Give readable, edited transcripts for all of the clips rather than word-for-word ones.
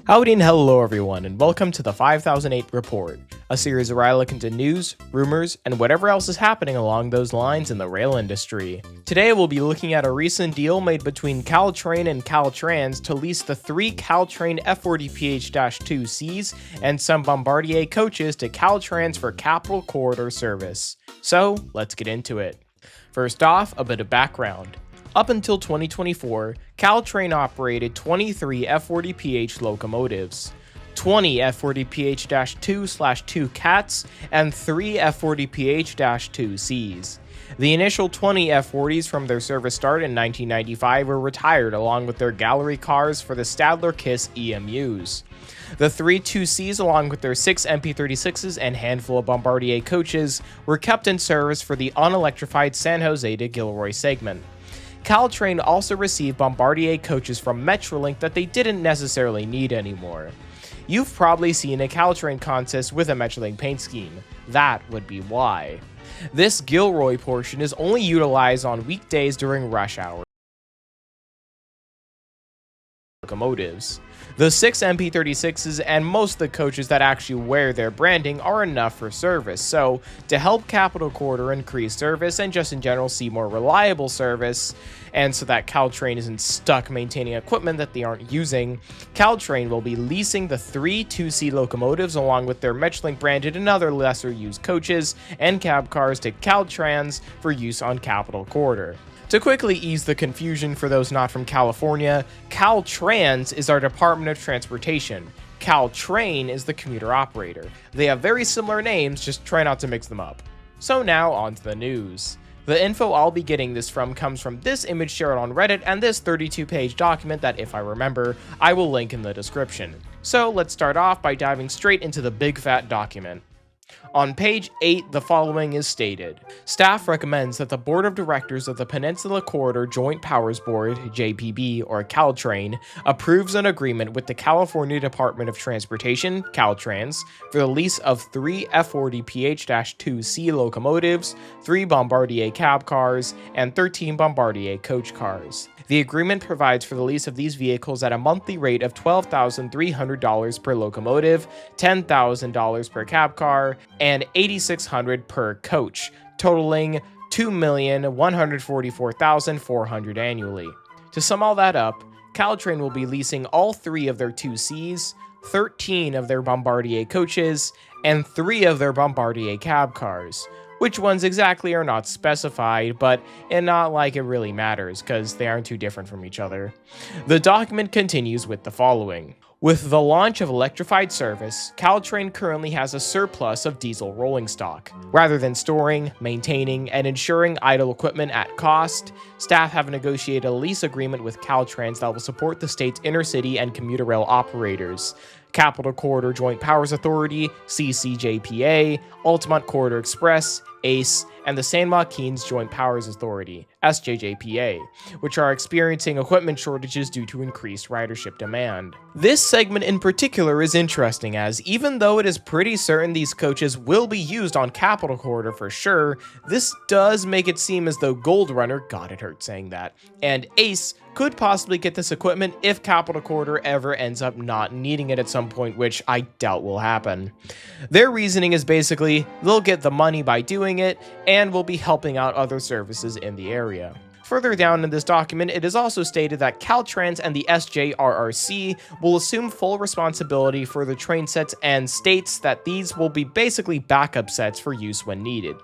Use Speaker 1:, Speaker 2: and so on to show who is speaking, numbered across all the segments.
Speaker 1: Howdy and hello everyone, and welcome to the 5008 Report, a series where I look into news, rumors, and whatever else is happening along those lines in the rail industry. Today we'll be looking at a recent deal made between Caltrain and Caltrans to lease the 3 Caltrain F40PH-2Cs and some Bombardier coaches to Caltrans for Capital Corridor service. So, let's get into it. First off, a bit of background. Up until 2024, Caltrain operated 23 F40PH locomotives, 20 F40PH-2/2 CATs, and 3 F40PH-2Cs. The initial 20 F40s from their service start in 1995 were retired along with their gallery cars for the Stadler-Kiss EMUs. The 3 2Cs along with their 6 MP36s and handful of Bombardier coaches were kept in service for the unelectrified San Jose to Gilroy segment. Caltrain also received Bombardier coaches from Metrolink that they didn't necessarily need anymore. You've probably seen a Caltrain contest with a Metrolink paint scheme. That would be why. This Gilroy portion is only utilized on weekdays during rush hour locomotives. The 6 MP36s and most of the coaches that actually wear their branding are enough for service, so to help Capital Corridor increase service and just in general see more reliable service, and so that Caltrain isn't stuck maintaining equipment that they aren't using, Caltrain will be leasing the 3 2C locomotives along with their Metrolink branded and other lesser used coaches and cab cars to Caltrans for use on Capital Corridor. To quickly ease the confusion for those not from California, Caltrans is our Department of Transportation. Caltrain is the commuter operator. They have very similar names, just try not to mix them up. So now on to the news. The info I'll be getting this from comes from this image shared on Reddit and this 32-page document that, if I remember, I will link in the description. So let's start off by diving straight into the big fat document. On page 8, the following is stated. Staff recommends that the Board of Directors of the Peninsula Corridor Joint Powers Board, JPB, or Caltrain, approves an agreement with the California Department of Transportation, Caltrans, for the lease of 3 F40PH-2C locomotives, 3 Bombardier cab cars, and 13 Bombardier coach cars. The agreement provides for the lease of these vehicles at a monthly rate of $12,300 per locomotive, $10,000 per cab car, and $8,600 per coach, totaling $2,144,400 annually. To sum all that up, Caltrain will be leasing all 3 of their 2Cs, 13 of their Bombardier coaches, and 3 of their Bombardier cab cars. Which ones exactly are not specified, but not like it really matters, because they aren't too different from each other. The document continues with the following. With the launch of electrified service, Caltrain currently has a surplus of diesel rolling stock. Rather than storing, maintaining, and insuring idle equipment at cost, staff have negotiated a lease agreement with Caltrans that will support the state's intercity and commuter rail operators. Capital Corridor Joint Powers Authority, CCJPA, Altamont Corridor Express, ACE, and the San Joaquin's Joint Powers Authority, SJJPA, which are experiencing equipment shortages due to increased ridership demand. This segment in particular is interesting as, even though it is pretty certain these coaches will be used on Capital Corridor for sure, this does make it seem as though Gold Runner, God it hurts saying that, and ACE could possibly get this equipment if Capital Corridor ever ends up not needing it at some point, which I doubt will happen. Their reasoning is basically, they'll get the money by doing it, and will be helping out other services in the area. Further down in this document, it is also stated that Caltrans and the SJRRC will assume full responsibility for the train sets and states that these will be basically backup sets for use when needed.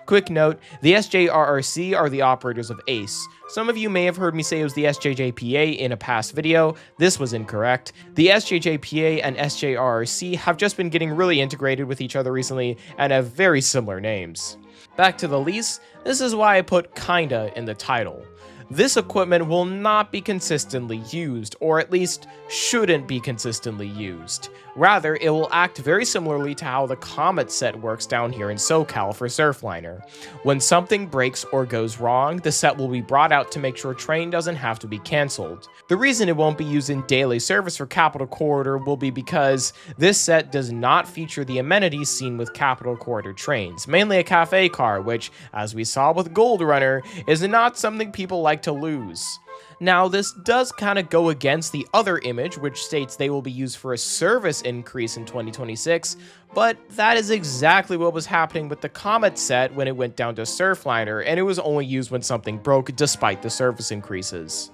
Speaker 1: Quick note, the SJRRC are the operators of ACE. Some of you may have heard me say it was the SJJPA in a past video. This was incorrect. The SJJPA and SJRRC have just been getting really integrated with each other recently and have very similar names. Back to the lease, this is why I put kinda in the title. This equipment will not be consistently used, or at least shouldn't be consistently used. Rather, it will act very similarly to how the Comet set works down here in SoCal for Surfliner. When something breaks or goes wrong, the set will be brought out to make sure a train doesn't have to be cancelled. The reason it won't be used in daily service for Capital Corridor will be because this set does not feature the amenities seen with Capital Corridor trains, mainly a cafe car, which, as we saw with Gold Runner, is not something people like to lose. Now, this does kind of go against the other image, which states they will be used for a service increase in 2026, but that is exactly what was happening with the Comet set when it went down to Surfliner, and it was only used when something broke despite the service increases.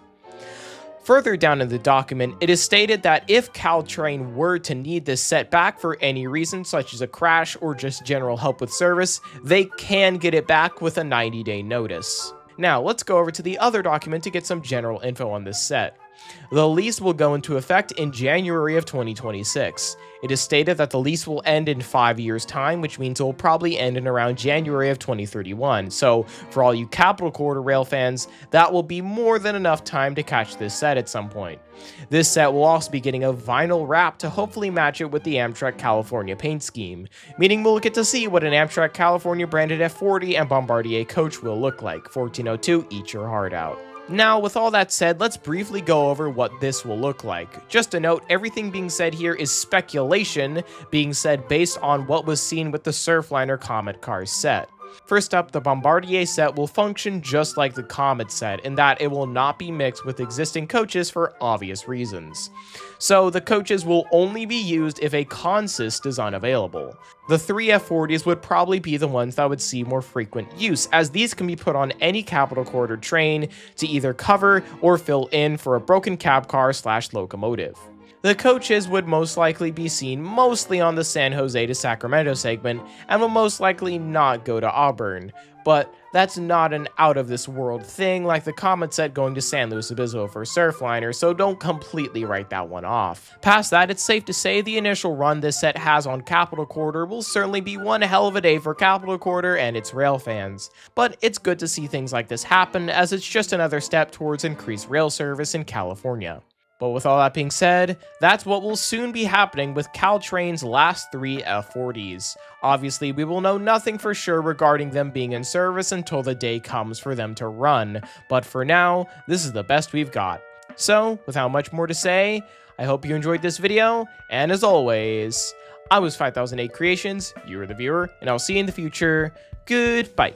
Speaker 1: Further down in the document, it is stated that if Caltrain were to need this set back for any reason, such as a crash or just general help with service, they can get it back with a 90-day notice. Now, let's go over to the other document to get some general info on this set. The lease will go into effect in January of 2026. It is stated that the lease will end in 5 years' time, which means it will probably end in around January of 2031. So, for all you Capital Corridor rail fans, that will be more than enough time to catch this set at some point. This set will also be getting a vinyl wrap to hopefully match it with the Amtrak California paint scheme, meaning we'll get to see what an Amtrak California branded F40 and Bombardier coach will look like. 1402, eat your heart out. Now, with all that said, let's briefly go over what this will look like. Just a note, everything being said here is speculation, being said based on what was seen with the Surfliner Comet Cars set. First up, the Bombardier set will function just like the Comet set, in that it will not be mixed with existing coaches for obvious reasons. So the coaches will only be used if a consist is unavailable. The 3 F40s would probably be the ones that would see more frequent use, as these can be put on any Capital Corridor train to either cover or fill in for a broken cab car / locomotive. The coaches would most likely be seen mostly on the San Jose to Sacramento segment and will most likely not go to Auburn, but that's not an out-of-this-world thing like the Comet set going to San Luis Obispo for Surfliner, so don't completely write that one off. Past that, it's safe to say the initial run this set has on Capital Corridor will certainly be one hell of a day for Capital Corridor and its rail fans, but it's good to see things like this happen as it's just another step towards increased rail service in California. But with all that being said, that's what will soon be happening with Caltrain's last 3 F40s. Obviously, we will know nothing for sure regarding them being in service until the day comes for them to run, but for now, this is the best we've got. So, without much more to say, I hope you enjoyed this video, and as always, I was 5008 Creations, you were the viewer, and I'll see you in the future. Goodbye.